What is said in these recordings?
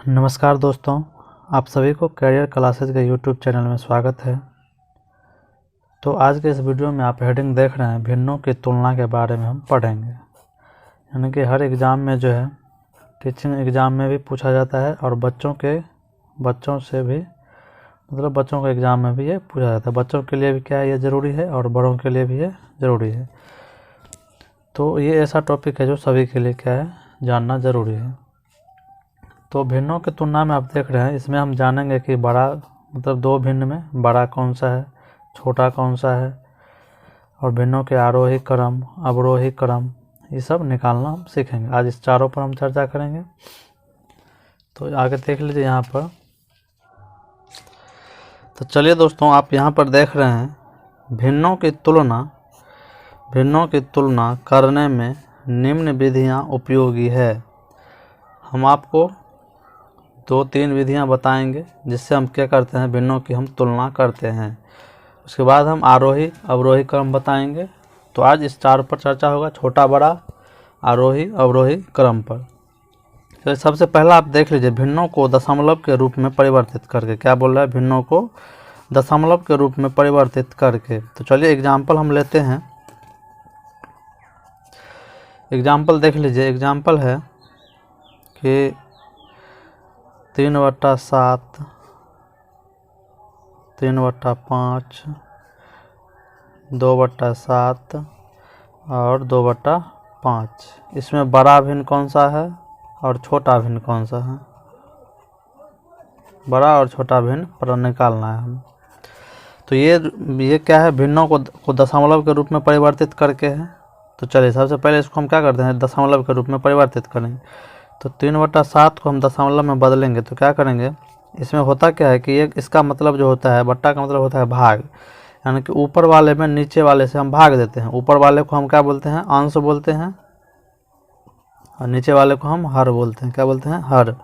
नमस्कार दोस्तों, आप सभी को करियर क्लासेज के यूट्यूब चैनल में स्वागत है। तो आज के इस वीडियो में आप हेडिंग देख रहे हैं, भिन्नों की तुलना के बारे में हम पढ़ेंगे। यानी कि हर एग्ज़ाम में जो है, टीचिंग एग्ज़ाम में भी पूछा जाता है और बच्चों से भी मतलब बच्चों के एग्ज़ाम में भी ये पूछा जाता है। बच्चों के लिए भी क्या है ये ज़रूरी है और बड़ों के लिए भी ये ज़रूरी है। तो ये ऐसा टॉपिक है जो सभी के लिए क्या है जानना ज़रूरी है। तो भिन्नों की तुलना में आप देख रहे हैं, इसमें हम जानेंगे कि बड़ा मतलब दो भिन्न में बड़ा कौन सा है, छोटा कौन सा है, और भिन्नों के आरोही क्रम, अवरोही क्रम, ये सब निकालना हम सीखेंगे। आज इस चारों पर हम चर्चा करेंगे। तो आगे देख लीजिए यहाँ पर। तो चलिए दोस्तों, आप यहाँ पर देख रहे हैं, भिन्नों की तुलना करने में निम्न विधियाँ उपयोगी है। हम आपको 2-3 विधियां बताएंगे जिससे हम क्या करते हैं, भिन्नों की हम तुलना करते हैं। उसके बाद हम आरोही अवरोही क्रम बताएंगे। तो आज इस चार पर चर्चा होगा, छोटा बड़ा आरोही अवरोही क्रम पर। तो सबसे पहला आप देख लीजिए, भिन्नों को दशमलव के रूप में परिवर्तित करके। क्या बोल रहा है? भिन्नों को दशमलव के रूप में परिवर्तित करके। तो चलिए एग्जाम्पल हम लेते हैं। एग्जाम्पल देख लीजिए। एग्जाम्पल है कि 3/7, 3/5, 2/7 और 2/5। इसमें बड़ा भिन्न कौन सा है और छोटा भिन्न कौन सा है? बड़ा और छोटा भिन्न पर निकालना है हम। तो ये क्या है? भिन्नों को दशमलव के रूप में परिवर्तित करके है। तो चलिए सबसे पहले इसको हम क्या करते हैं, दशमलव के रूप में परिवर्तित करेंगे। तो 3/7 को हम दशमलव में बदलेंगे तो क्या करेंगे, इसमें होता क्या है कि इसका मतलब जो होता है, बट्टा का मतलब होता है भाग। यानी कि ऊपर वाले में नीचे वाले से हम भाग देते हैं। ऊपर वाले को हम क्या बोलते हैं? अंश बोलते हैं, और नीचे वाले को हम हर बोलते हैं। क्या बोलते हैं? हर।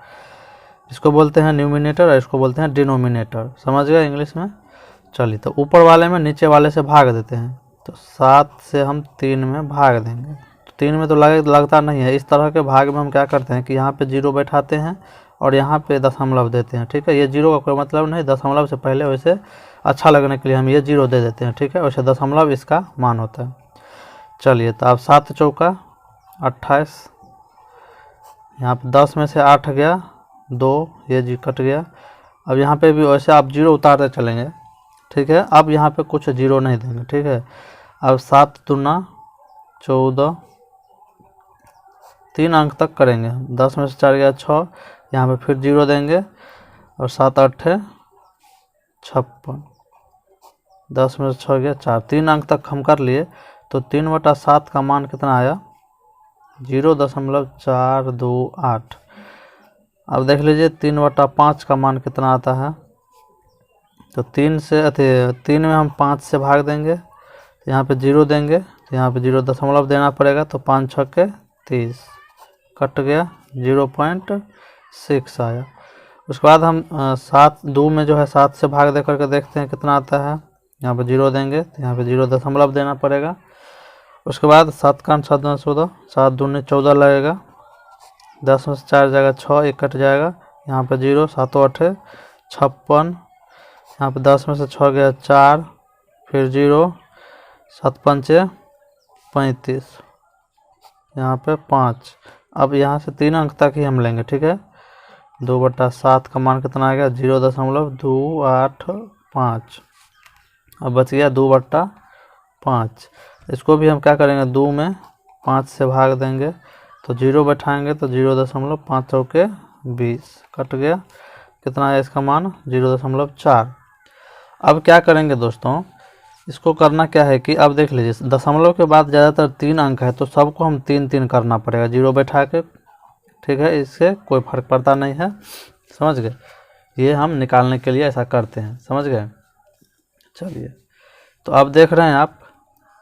इसको बोलते हैं न्यूमिनेटर और इसको बोलते हैं डिनोमिनेटर। समझ गए इंग्लिश में? चलिए, तो ऊपर वाले में नीचे वाले से भाग देते हैं। तो 7 से हम 3 में भाग देंगे। 3 में तो लगता नहीं है। इस तरह के भाग में हम क्या करते हैं कि यहाँ पे 0 बैठाते हैं और यहाँ पे दशमलव देते हैं। ठीक है, ये 0 का कोई मतलब नहीं, दशमलव से पहले वैसे अच्छा लगने के लिए हम ये 0 दे देते हैं। ठीक है, वैसे दशमलव इसका मान होता है। चलिए, तो अब 7 चौका 28, यहाँ पे 10 में से 8 गया, 2, ये जी कट गया। अब यहाँ पे भी वैसे आप 0 उतारते चलेंगे। ठीक है, अब यहाँ पे कुछ 0 नहीं देंगे। ठीक है, अब 7 दूना 14, 3 अंक तक करेंगे। 10 में से 4 गया 6, यहाँ पे फिर 0 देंगे और 7 8 56, 10 में से 6 गया 4, 3 अंक तक हम कर लिए। तो 3/7 का मान कितना आया? 0.428। अब देख लीजिए 3/5 का मान कितना आता है। तो 3 में हम 5 से भाग देंगे, तो यहाँ पे 0 देंगे, तो यहाँ पे 0 दशमलव देना पड़ेगा। तो 5 6 30 कट गया, 0.6 आया। उसके बाद हम 7 2 में जो है 7 से भाग दे करके देखते हैं कितना आता है। यहाँ पे 0 देंगे, तो यहाँ पे 0 दशमलव देना पड़ेगा। उसके बाद 7 का 7 दूना 14, 7 दूनी 14 लगेगा। 10 में से 4 जाएगा 6, 1 कट जाएगा, यहाँ पे 0, 7 8 56, यहाँ पे 10 में से 6 गया 4, फिर 0, 7 5 35, यहाँ पे 5। अब यहाँ से 3 अंक तक ही हम लेंगे। ठीक है, 2/7 का मान कितना आ गया? 0.285। अब बच गया 2/5। इसको भी हम क्या करेंगे, 2 में 5 से भाग देंगे, तो 0 बैठाएंगे, तो 0.5 चौके 20 कट गया। कितना है इसका मान? 0.4। अब क्या करेंगे दोस्तों, इसको करना क्या है कि अब देख लीजिए, दशमलव के बाद ज़्यादातर 3 अंक है, तो सबको हम 3-3 करना पड़ेगा 0 बैठा के। ठीक है, इससे कोई फर्क पड़ता नहीं है। समझ गए? ये हम निकालने के लिए ऐसा करते हैं। समझ गए? चलिए, तो अब देख रहे हैं आप,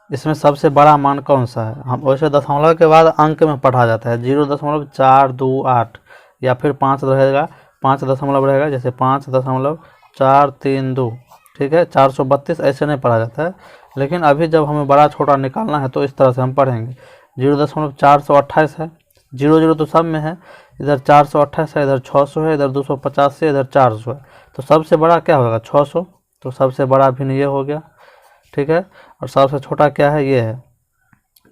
इसमें सबसे बड़ा मान कौन सा है? हम वैसे दशमलव के बाद अंक में पढ़ा जाता है 0.428 या फिर 5 रहेगा, 5 दशमलव रहेगा, जैसे 5.432। ठीक है, 432 ऐसे नहीं पढ़ा जाता है। लेकिन अभी जब हमें बड़ा छोटा निकालना है तो इस तरह से हम पढ़ेंगे। 0.428 है, 0 0 तो सब में है, इधर 428 है, इधर 600 है, इधर 250 है, इधर 400 है। तो सबसे बड़ा क्या होगा 600, तो सबसे बड़ा भिन्न ये हो गया, ठीक है। और सबसे छोटा क्या है, ये है,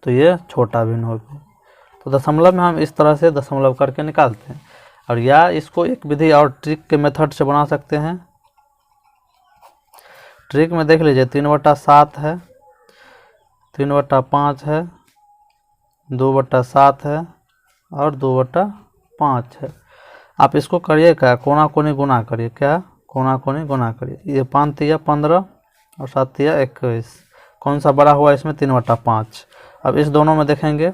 तो ये छोटा भिन्न हो गया। तो दशमलव में हम इस तरह से दशमलव करके निकालते हैं। और या इसको एक विधि और ट्रिक के मेथड से बना सकते हैं। ट्रिक में देख लीजिए 3/7 है, 3/5 है, 2/7 है और 2/5 है। आप इसको करिए क्या, कोना कोनी गुना करिए, क्या कोना कोनी गुना करिए। ये 5 तिया 15 और 7 तिया 21। कौन सा बड़ा हुआ इसमें, 3/5। अब इस दोनों में देखेंगे,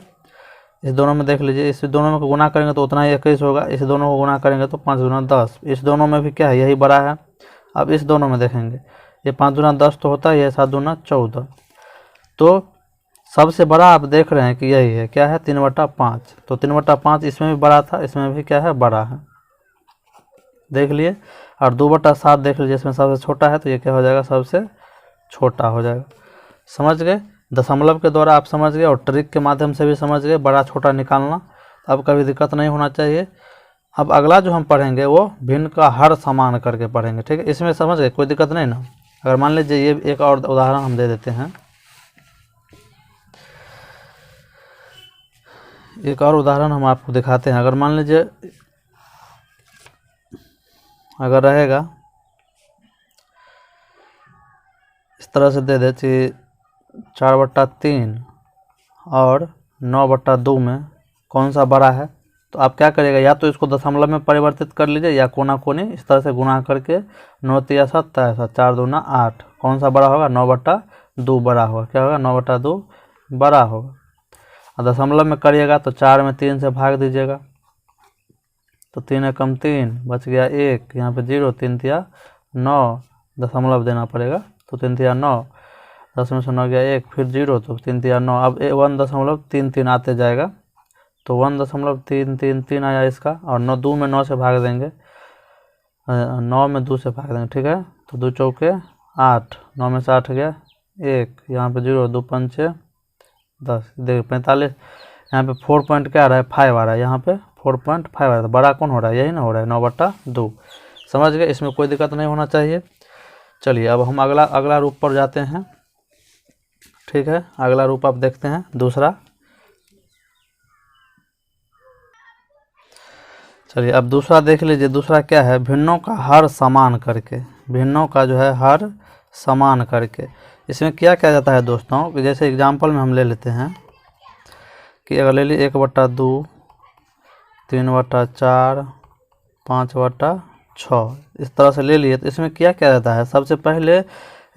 इस दोनों में देख लीजिए, इस दोनों में को गुना करेंगे तो उतना ही 21 होगा, इस दोनों को गुना करेंगे तो 5 दूना 10। इस दोनों में भी क्या है, यही बड़ा है। अब इस दोनों में देखेंगे, ये 5 दूना 10 तो होता है, ये 7 दूना 14। तो सबसे बड़ा आप देख रहे हैं कि यही है, क्या है 3/5। तो 3/5 इसमें भी बड़ा था, इसमें भी क्या है, बड़ा है, देख लिए। और 2/7 देख लीजिए, इसमें सबसे छोटा है, तो ये क्या हो जाएगा, सबसे छोटा हो जाएगा। समझ गए, दशमलव के द्वारा आप समझ गए और ट्रिक के माध्यम से भी समझ गए बड़ा छोटा निकालना। अब कभी दिक्कत नहीं होना चाहिए। अब अगला जो हम पढ़ेंगे वो भिन्न का हर समान करके पढ़ेंगे, ठीक है। इसमें समझ गए, कोई दिक्कत नहीं ना। अगर मान लीजिए ये एक और उदाहरण हम दे देते हैं, एक और उदाहरण हम आपको दिखाते हैं। अगर मान लीजिए अगर रहेगा इस तरह से दे दे कि 4/3 और 9/2 में कौन सा बड़ा है, तो आप क्या करिएगा, या तो इसको दशमलव में परिवर्तित कर लीजिए या कोना कोनी इस तरह से गुणा करके 9 तिया 27, 4 दूना 8। कौन सा बड़ा होगा, 9/2 बड़ा होगा। क्या होगा, 9/2 बड़ा होगा। और दशमलव में करिएगा तो 4 में 3 से भाग दीजिएगा, तो 3 एकम 3 बच गया 1, यहाँ पे 0, 3 तिया 9 दशमलव देना पड़ेगा, तो 3 तिया 9, 10 में से 9 गया 1, फिर 0, तो 3 तिया 9। अब 1.33 आते जाएगा, तो 1.333 आया इसका। और 9 2 में 9 से भाग देंगे, 9 में 2 से भाग देंगे, ठीक है। तो 2 चौके 8, 9 में से 8 गया 1, यहाँ पे 0, 2 पंचे 10, देखिए 45। यहाँ पे 4 पॉइंट क्या आ रहा है, 5 आ रहा है, यहाँ पे 4.5 आ रहा है। तो बड़ा कौन हो रहा है, यही ना हो रहा है, 9/2। समझ गए, इसमें कोई दिक्कत नहीं होना चाहिए। चलिए अब हम अगला रूप पर जाते हैं, ठीक है। अगला रूप आप देखते हैं दूसरा। चलिए अब दूसरा देख लीजिए, दूसरा क्या है, भिन्नों का हर समान करके, भिन्नों का जो है हर समान करके। इसमें क्या किया जाता है दोस्तों, कि जैसे एग्जांपल में हम ले लेते हैं कि अगर ले लीजिए 1/2, 3/4, 5/6 इस तरह से ले लिए, तो इसमें क्या किया जाता है, सबसे पहले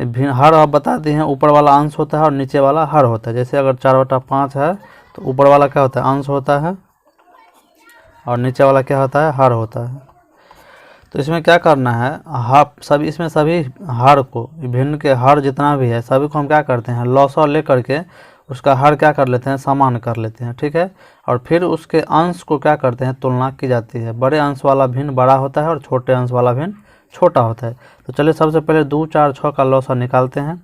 हर आप बता दिए हैं, ऊपर वाला अंश होता है और नीचे वाला हर होता है। जैसे अगर 4/5 है तो ऊपर वाला क्या होता है, अंश होता है, और नीचे वाला क्या होता है, हर होता है। तो इसमें क्या करना है, सभी इसमें सभी हर को, भिन्न के हर जितना भी है सभी को हम क्या करते हैं, लॉसर ले करके उसका हर क्या कर लेते हैं, समान कर लेते हैं, ठीक है। और फिर उसके अंश को क्या करते हैं, तुलना की जाती है। बड़े अंश वाला भिन्न बड़ा होता है और छोटे अंश वाला भिन्न छोटा होता है। तो चलिए सबसे पहले 2, 4, 6 का लॉसर निकालते हैं।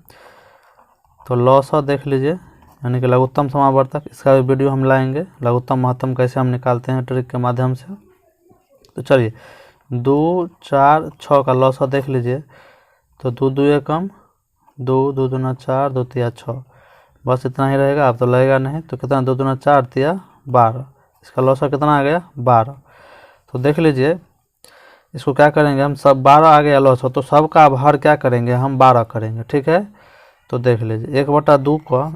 तो लॉसर देख लीजिए, यानी कि लघुत्तम समावर्तक, इसका भी वीडियो हम लाएंगे, लघुत्तम महत्तम कैसे हम निकालते हैं ट्रिक के माध्यम से। तो चलिए 2, 4, 6 का लॉसर देख लीजिए। तो 2 2 एकम 2, 2 दूना 4, 2 तिया 6, बस इतना ही रहेगा। अब तो लगेगा नहीं, तो कितना, 2 दूना 4 तिया 12, इसका लॉसर कितना आ गया, 12। तो देख लीजिए इसको क्या करेंगे हम, सब 12 आ गया लॉसर, तो सबका अब हर क्या करेंगे, हम 12 करेंगे, ठीक है। तो देख लीजिए 1/2 का,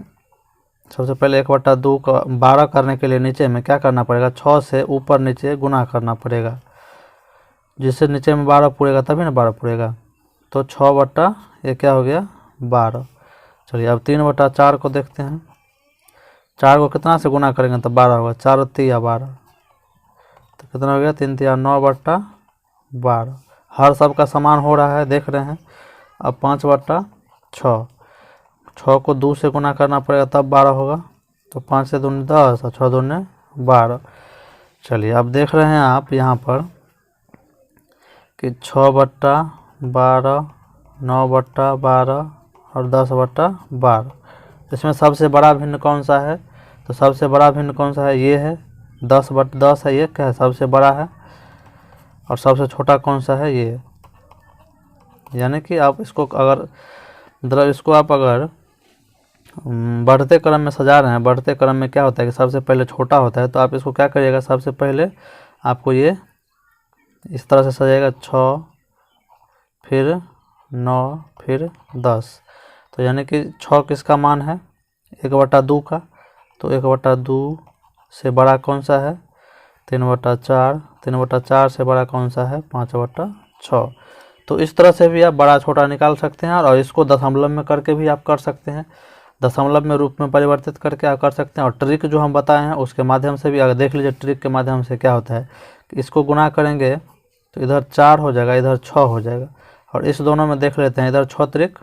सबसे पहले 1/2 का 12 करने के लिए नीचे में क्या करना पड़ेगा, 6 से ऊपर नीचे गुना करना पड़ेगा, जिससे नीचे में 12 पूरेगा तभी ना 12 पूरेगा। तो 6 ये क्या हो गया, 12। चलिए अब 3/4 को देखते हैं, 4 को कितना से गुना करेंगे तो 12 होगा, 4 तिया 12, तो कितना हो गया, 3 तिया 9/12। हर सब का समान हो रहा है, देख रहे हैं। अब 5/6, 6 को 2 से गुना करना पड़ेगा तब 12 होगा, तो 5 से 2 10 और 6 2 12। चलिए अब देख रहे हैं आप यहाँ पर कि 6/12, 9/12 और 10/12। इसमें सबसे बड़ा भिन्न कौन सा है, तो सबसे बड़ा भिन्न कौन सा है, ये है 10/10 है, ये क्या है सबसे बड़ा है, और सबसे छोटा कौन सा है ये। यानी कि आप इसको अगर मतलब इसको आप अगर बढ़ते क्रम में सजा रहे हैं, बढ़ते क्रम में क्या होता है कि सबसे पहले छोटा होता है, तो आप इसको क्या करिएगा, सबसे पहले आपको ये इस तरह से सजाएगा 6, फिर 9, फिर 10। तो यानी कि 6 किसका मान है 1/2 का, तो 1/2 से बड़ा कौन सा है 3/4, 3/4 से बड़ा कौन सा है 5/6। तो इस तरह से भी आप बड़ा छोटा निकाल सकते हैं, और इसको दशमलव में करके भी आप कर सकते हैं, दशमलव में रूप में परिवर्तित करके आप कर सकते हैं। और ट्रिक जो हम बताए हैं उसके माध्यम से भी अगर देख लीजिए, ट्रिक के माध्यम से क्या होता है कि इसको गुना करेंगे तो इधर 4 हो जाएगा, इधर 6 हो जाएगा, और इस दोनों में देख लेते हैं, इधर 6 त्रिक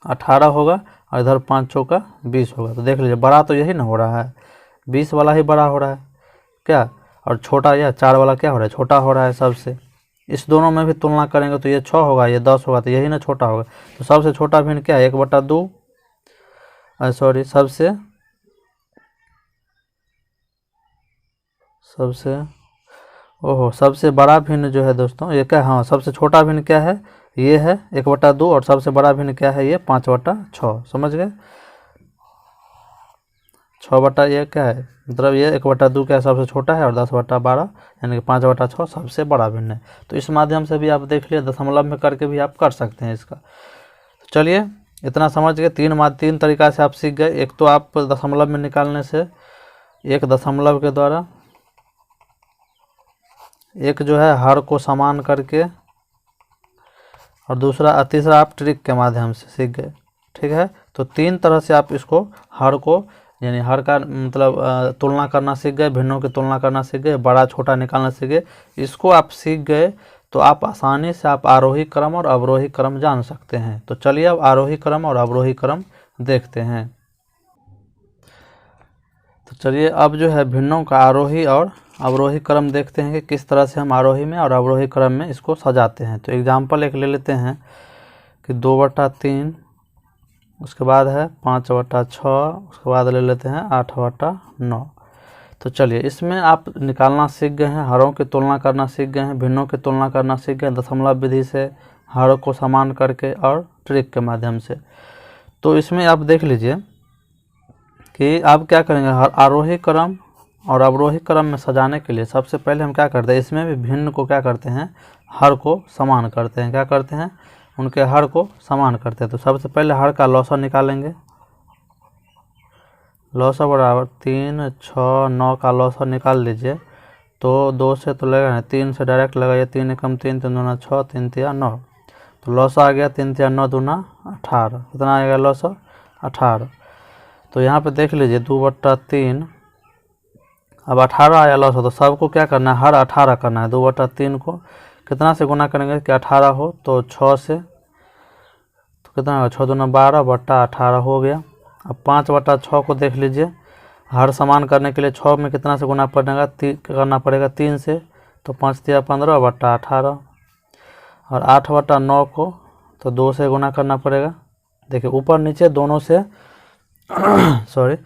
18 होगा और इधर 5 चौका 20 होगा। तो देख लीजिए बड़ा तो यही ना हो रहा है, 20 वाला ही बड़ा हो रहा है क्या, और छोटा या 4 वाला क्या हो रहा है छोटा हो रहा है सबसे। इस दोनों में भी तुलना करेंगे तो ये 6 होगा, ये 10 होगा, तो यही ना छोटा होगा। तो सबसे छोटा भिन्न क्या है 1/2, सॉरी सबसे बड़ा भिन्न जो है दोस्तों ये क्या है, हाँ सबसे छोटा भिन्न क्या है ये है 1/2, और सबसे बड़ा भिन्न क्या है ये 5/6। समझ गए, 6 ये क्या है मतलब ये 1/2 क्या है सबसे छोटा है, और 10/12 यानी कि 5/6 सबसे बड़ा भिन्न है। तो इस माध्यम से भी आप देख लिए, दशमलव में करके भी आप कर सकते हैं इसका। तो चलिए इतना समझ गए, 3 तरीका से आप सीख गए। एक तो आप दशमलव में निकालने से, एक दशमलव के द्वारा, एक जो है हर को समान करके, और दूसरा तीसरा आप ट्रिक के माध्यम से सीख गए। ठीक है, तो 3 तरह से आप इसको हर को यानी हर का मतलब तुलना करना सीख गए, भिन्नों की तुलना करना सीख गए, बड़ा छोटा निकालना सीख गए। इसको आप सीख गए तो आप आसानी से आप आरोही क्रम और अवरोही क्रम जान सकते हैं। तो चलिए अब आरोही क्रम और अवरोही क्रम देखते हैं। तो चलिए अब जो है भिन्नों का आरोही और अवरोही क्रम देखते हैं कि किस तरह से हम आरोही में और अवरोही क्रम में इसको सजाते हैं। तो एग्जाम्पल एक ले लेते हैं कि 2/3, उसके बाद है 5/6, उसके बाद ले लेते हैं 8/9। तो चलिए इसमें आप निकालना सीख गए हैं, हरों की तुलना करना सीख गए हैं, भिन्नों की तुलना करना सीख गए दशमलव विधि से, हरों को समान करके और ट्रिक के माध्यम से। तो इसमें आप देख लीजिए कि आप क्या करेंगे, आरोही क्रम और अवरोही क्रम में सजाने के लिए सबसे पहले हम क्या करते हैं, इसमें भी भिन्न को क्या करते हैं हर को समान करते हैं। क्या करते हैं, उनके हर को समान करते हैं। तो सबसे पहले हर का लौसा निकालेंगे, लौसा बराबर 3, 6, 9 का लौसा निकाल लीजिए। तो 2 से तो लगेगा नहीं, 3 से डायरेक्ट लगाइए, 3 एकम 3, 3 दूना 6, 3 तिया 9। तो लौसा आ गया 3 तिया 9 दूना 18। कितना आएगा लौसा 18। तो यहाँ पे देख लीजिए 2/3, अब 18 आया लौसा, तो सबको क्या करना है हर 18 करना है। 2/3 को कितना से गुना करेंगे कि 18 हो, तो 6 से, तो कितना होगा 6 दूना 12/18 हो गया। अब 5/6 को देख लीजिए, हर समान करने के लिए 6 में कितना से गुना करना पड़ेगा 3 से, तो 5 तिया 15/18। और 8/9 को तो 2 से गुना करना पड़ेगा। देखिए ऊपर नीचे दोनों से सॉरी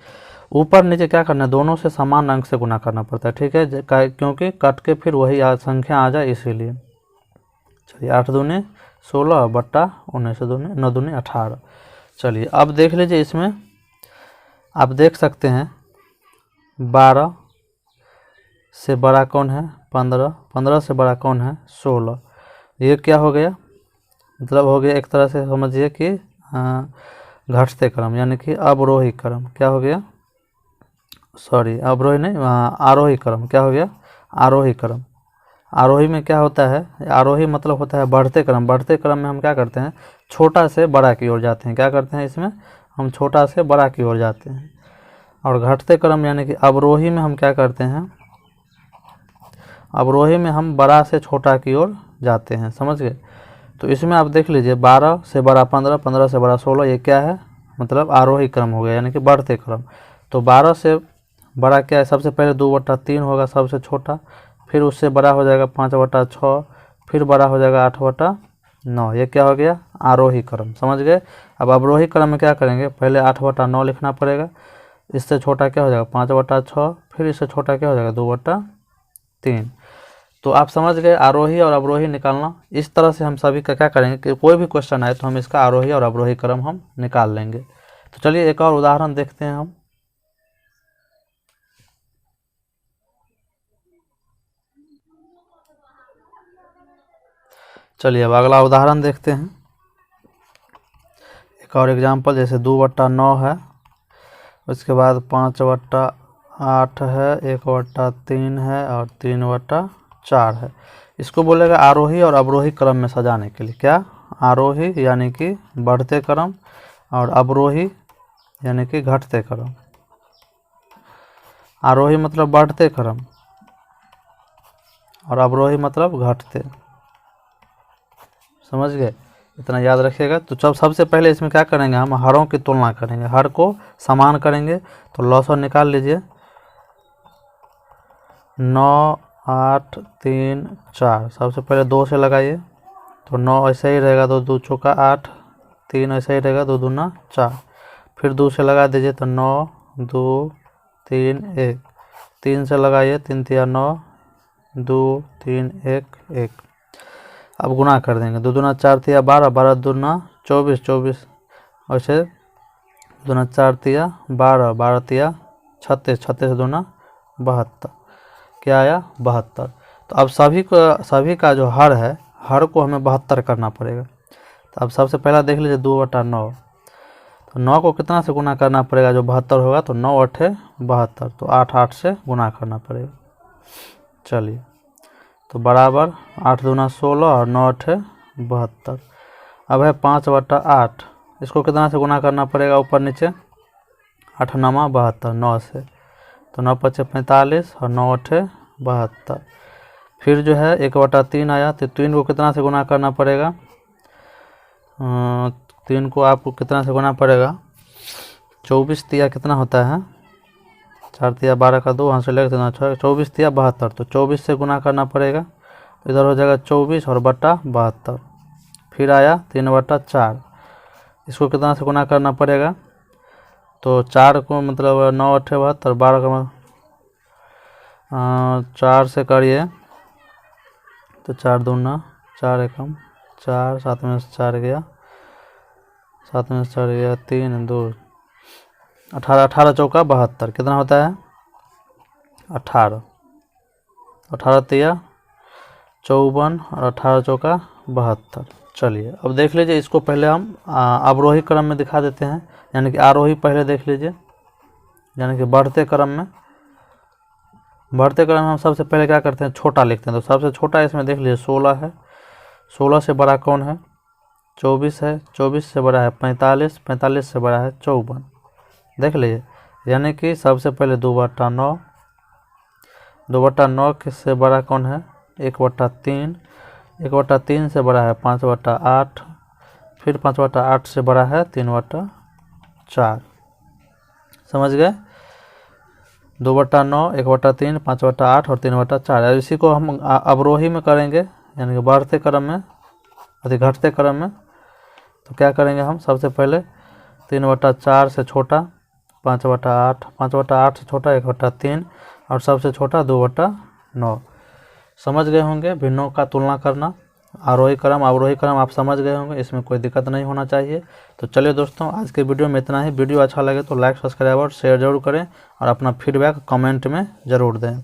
ऊपर नीचे क्या करना है दोनों से समान अंक से गुना करना पड़ता है। ठीक है, क्योंकि कट के फिर वही संख्या आ जाए इसीलिए। चलिए 8 दूनी 16/19, 9 दूनी 18। चलिए अब देख लीजिए, इसमें आप देख सकते हैं 12 से बड़ा कौन है 15, 15 से बड़ा कौन है 16। ये क्या हो गया, मतलब हो गया एक तरह से समझिए कि घटते क्रम यानी कि अवरोही क्रम। क्या हो गया, सॉरी अवरोही नहीं, आरोही क्रम। क्या हो गया आरोही क्रम। आरोही में क्या होता है, आरोही मतलब होता है बढ़ते क्रम। बढ़ते क्रम में हम क्या करते हैं छोटा से बड़ा की ओर जाते हैं। क्या करते हैं इसमें हम छोटा से बड़ा की ओर जाते हैं। और घटते क्रम यानी कि अवरोही में हम क्या करते हैं, अवरोही में हम बड़ा से छोटा की ओर जाते हैं। समझ गए। तो इसमें आप देख लीजिए 12 से बड़ा 15, 15 से बड़ा 16, ये क्या है मतलब आरोही क्रम हो गया यानी कि बढ़ते क्रम। तो 12 से बड़ा क्या है, सबसे पहले 2/3 होगा सबसे छोटा, फिर उससे बड़ा हो जाएगा 5/6, फिर बड़ा हो जाएगा 8/9। ये क्या हो गया आरोही क्रम। समझ गए। अब अवरोही क्रम में क्या करेंगे, पहले 8/9 लिखना पड़ेगा, इससे छोटा क्या हो जाएगा 5/6, फिर इससे छोटा क्या हो जाएगा 2/3। तो आप समझ गए आरोही और अवरोही निकालना। इस तरह से हम सभी का क्या करेंगे कि कोई भी क्वेश्चन आए तो हम इसका आरोही और अवरोही क्रम हम निकाल लेंगे। तो चलिए एक और उदाहरण देखते हैं हम। चलिए अब अगला उदाहरण देखते हैं। एक और एग्जाम्पल, जैसे 2/9 है, उसके बाद 5/8 है, 1/3 है और 3/4 है। इसको बोलेगा आरोही और अवरोही क्रम में सजाने के लिए। क्या? आरोही यानी कि बढ़ते क्रम और अवरोही यानी कि घटते क्रम। आरोही मतलब बढ़ते क्रम और अवरोही मतलब घटते। समझ गए? इतना याद रखिएगा। तो जब सबसे पहले इसमें क्या करेंगे, हम हरों की तुलना करेंगे, हर को समान करेंगे। तो लॉसर निकाल लीजिए। 9, 8, 3, 4। सबसे पहले 2 से लगाइए तो 9 ऐसे ही रहेगा, 2 2 चौका 8, 3 ऐसे ही रहेगा, 2 दूना 4। फिर 2 से लगा दीजिए तो 9, 2, 3, 1। 3 से लगाइए, 3 3 9, 2, 3, 1, 1। अब गुना कर देंगे, 2 दूना 4 3 12, 12 दूना 24, 24। वैसे 2 दूना 4 3 12, 12 3 36, 36 दूना 72। क्या आया? 72। तो अब सभी का जो हर है, हर को हमें 72 करना पड़ेगा। तो अब सबसे पहला देख लीजिए 2/9। तो 9 को कितना से गुना करना पड़ेगा जो 72 होगा? तो 9 8 72। तो 8 8 से गुना करना पड़ेगा। चलिए तो बराबर 8 दूना 16 और 9 8 72। अब है 5/8। इसको कितना से गुना करना पड़ेगा? ऊपर नीचे 8 9 72, 9 से। तो 9 5 45 और 9 8 72। फिर जो है 1/3 आया, तो 3 को कितना से गुना करना पड़ेगा? 3 को आपको कितना से गुना पड़ेगा? 24 तिया कितना होता है? 4 तिया 12 का 2, वहाँ से लेकर 24 तिया 72। तो 24 से गुना करना पड़ेगा। इधर हो जाएगा 24 और बटा 72। फिर आया 3/4। इसको कितना से गुना करना पड़ेगा? तो 4 को मतलब 9 8 72, 12 का 4 से करिए तो 4 दूना 4 एकम 4, 7 में से 4 गया, 7 में से 4 गया 3 2 18, 18 चौका 72। कितना होता है? 18। 18 तिया 54 और 18 चौका 72। चलिए अब देख लीजिए, इसको पहले हम अवरोही क्रम में दिखा देते हैं, यानी कि आरोही पहले देख लीजिए, यानी कि बढ़ते क्रम में। बढ़ते क्रम में हम सबसे पहले क्या करते हैं? छोटा लिखते हैं। तो सबसे छोटा इसमें देख लीजिए 16 है। 16 से बड़ा कौन है? 24 है। 24 से बड़ा है 45, 45 से बड़ा है 54। देख लीजिए, यानी कि सबसे पहले 2/9, 2/9 से बड़ा कौन है? 1/3, 1/3 से बड़ा है 5/8, फिर 5/8 से बड़ा है 3/4। समझ गए? 2/9, 1/3, 5/8 और 3/4। इसी को हम अवरोही में करेंगे, यानी कि बढ़ते क्रम में, घटते क्रम में। तो क्या करेंगे हम? सबसे पहले 3/4 से छोटा 5/8, 5/8 से छोटा 1/3 और सबसे छोटा 2/9। समझ गए होंगे भिन्नों का तुलना करना। आरोही क्रम अवरोही क्रम आप समझ गए होंगे, इसमें कोई दिक्कत नहीं होना चाहिए। तो चलिए दोस्तों, आज के वीडियो में इतना ही। वीडियो अच्छा लगे तो लाइक सब्सक्राइब और शेयर जरूर करें और अपना फीडबैक कमेंट में ज़रूर दें।